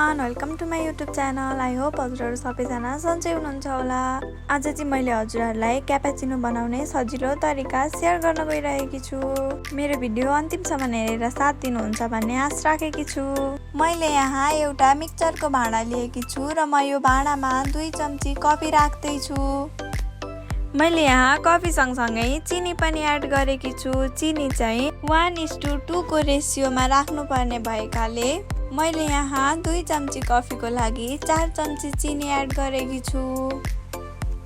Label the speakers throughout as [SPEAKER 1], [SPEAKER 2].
[SPEAKER 1] Everyone, welcome to my YouTube channel. I hope हजुरहरू सबैजना सन्चै हुनुहुन्छ होला। आज चाहिँ मैले हजुरहरूलाई क्यापाचिनो बनाउने सजिलो तरिका सेयर गर्न गइरहेकी छु। मेरो भिडियो अन्तिमसम्म हेरेर साथ दिनुहुन्छ भन्ने आश राखेकी छु। मैले यहाँ एउटा मिक्सचरको भाँडा लिएकी छु र म यो भाँडामा 2 चम्ची कफी राख्दैछु। मैले यहाँ कफी सँगसँगै चिनी पनि एड गरेकी छु। चिनी चाहिँ 1:2 को रेसियोमा राख्नुपर्ने भएकाले मैले यहाँ 2 चम्ची कफीको लागि 4 चम्ची चिनी एड गरेकी छु।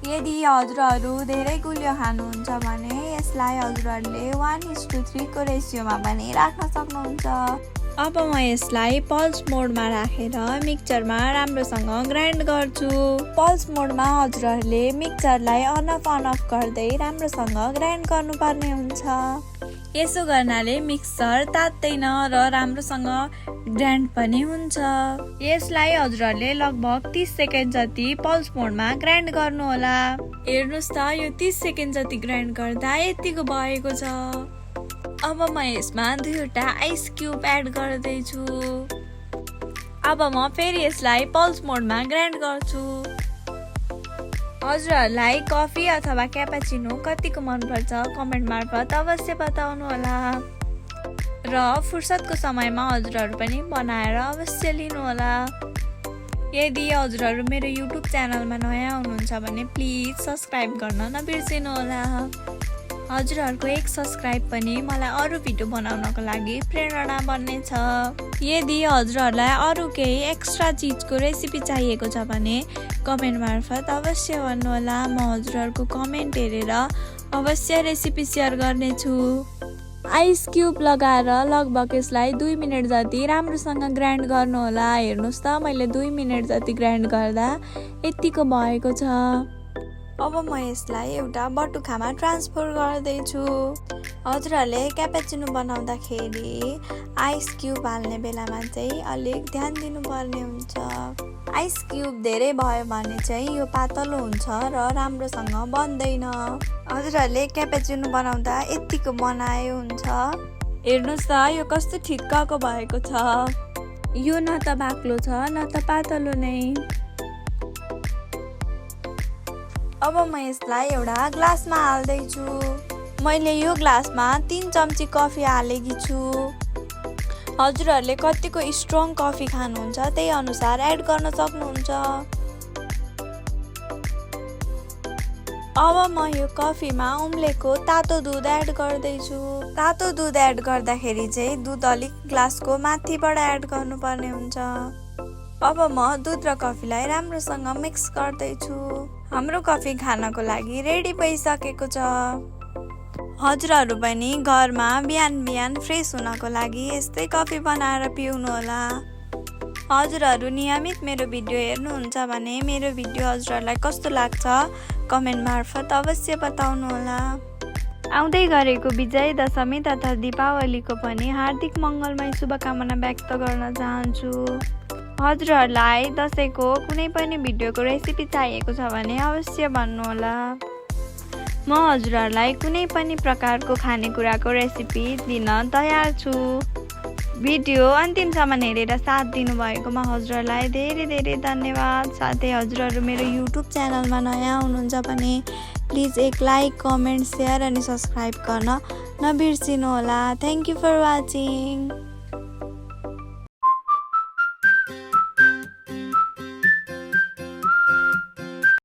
[SPEAKER 1] यदि हजुरहरू धेरै गुलियो खानुहुन्छ भने यसलाई हजुरहरूले 1:3 को रेसियोमा पनि राख्न सक्नुहुन्छ। अब म यसलाई पल्स मोडमा राखेर मिक्सचरमा राम्रोसँग ग्राइन्ड गर्छु। पल्स मोडमा हजुरहरूले मिक्सचरलाई अन अफ गर्दै राम्रोसँग ग्राइन्ड गर्नुपर्ने हुन्छ। यसो गर्नाले मिक्सचर तात्दैन र राम्रोसँग ग्राइन्ड पनि हुन्छ। यसलाई हजुरहरूले लगभग 30 सेकेन्ड जति पल्स मोडमा ग्राइन्ड गर्नुहोला। हेर्नुहोस् त, यो 30 सेकेन्ड जति ग्राइन्ड गर्दा यतिको भएको छ। अब म यसमा 2वटा आइस क्युब एड गर्दैछु। अब म फेरि यसलाई पल्स मोडमा ग्राइन्ड गर्छु। हजुरहरूलाई कफी अथवा क्यापाचिनो कतिको मनपर्छ कमेन्ट मार्फत अवश्य बताउनु होला र फुर्सदको समयमा हजुरहरू पनि बनाएर अवश्य लिनु होला। यदि हजुरहरू मेरो युट्युब च्यानलमा नयाँ हुनुहुन्छ भने प्लिज सब्स्क्राइब गर्न नबिर्सिनु होला। हजुरहरूको एक सब्स्क्राइब पनि मलाई अरू भिडियो बनाउनको लागि प्रेरणा बन्नेछ। यदि हजुरहरूलाई अरू केही एक्स्ट्रा चिजको रेसिपी चाहिएको छ भने कमेन्ट मार्फत अवश्य भन्नुहोला। म हजुरहरूको कमेन्ट हेरेर अवश्य रेसिपी सेयर गर्नेछु। आइस क्युब लगाएर लगभग यसलाई 2 मिनट जति राम्रोसँग ग्राइन्ड गर्नुहोला। हेर्नुहोस् त, मैले 2 मिनट जति ग्राइन्ड गर्दा यतिको भएको छ। अब म यसलाई एउटा बटुकामा ट्रान्सफर गर्दैछु। हजुरहरूले क्यापाचिनो बनाउँदाखेरि आइस क्युब हाल्ने बेलामा चाहिँ अलिक ध्यान दिनुपर्ने हुन्छ। आइस क्युब धेरै भयो भने चाहिँ यो पातलो हुन्छ र राम्रोसँग बन्दैन। हजुरहरूले क्यापाचिनो बनाउँदा यतिको बनाए हुन्छ। हेर्नुहोस् त, यो कस्तो ठिक्कको भएको छ। यो न त बाक्लो छ न त पातलो नै। अब म यसलाई एउटा ग्लासमा हाल्दैछु। मैले यो ग्लासमा 3 चम्ची कफी हालेकी छु। हजुरहरूले कतिको स्ट्रङ कफी खानुहुन्छ त्यही अनुसार एड गर्न सक्नुहुन्छ। अब म यो कफीमा उम्लेको तातो दुध एड गर्दैछु। तातो दुध एड गर्दाखेरि चाहिँ दुध अलिक ग्लासको माथिबाट एड गर्नुपर्ने हुन्छ। अब म दुध र कफीलाई राम्रोसँग मिक्स गर्दैछु। हाम्रो कफी खानको लागि रेडी भइसकेको छ। हजुरहरू पनि घरमा बिहान बिहान फ्रेस हुनको लागि यस्तै कफी बनाएर पिउनु होला। हजुरहरू नियमित मेरो भिडियो हेर्नुहुन्छ भने मेरो भिडियो हजुरहरूलाई कस्तो लाग्छ कमेन्ट मार्फत अवश्य बताउनु होला। आउँदै गरेको विजय दशमी तथा दीपावलीको पनि हार्दिक मङ्गलमय शुभकामना व्यक्त गर्न चाहन्छु। हजुरहरूलाई दसैँको कुनै पनि भिडियोको रेसिपी चाहिएको छ भने अवश्य भन्नुहोला। म हजुरहरूलाई कुनै पनि प्रकारको खानेकुराको रेसिपी दिन तयार छु। भिडियो अन्तिमसम्म हेरेर साथ दिनुभएकोमा हजुरहरूलाई धेरै धेरै धन्यवाद। साथै हजुरहरू मेरो युट्युब च्यानलमा नयाँ हुनुहुन्छ भने प्लिज एक लाइक, कमेन्ट, सेयर अनि सब्स्क्राइब गर्न नबिर्सिनु होला। Thank you for watching.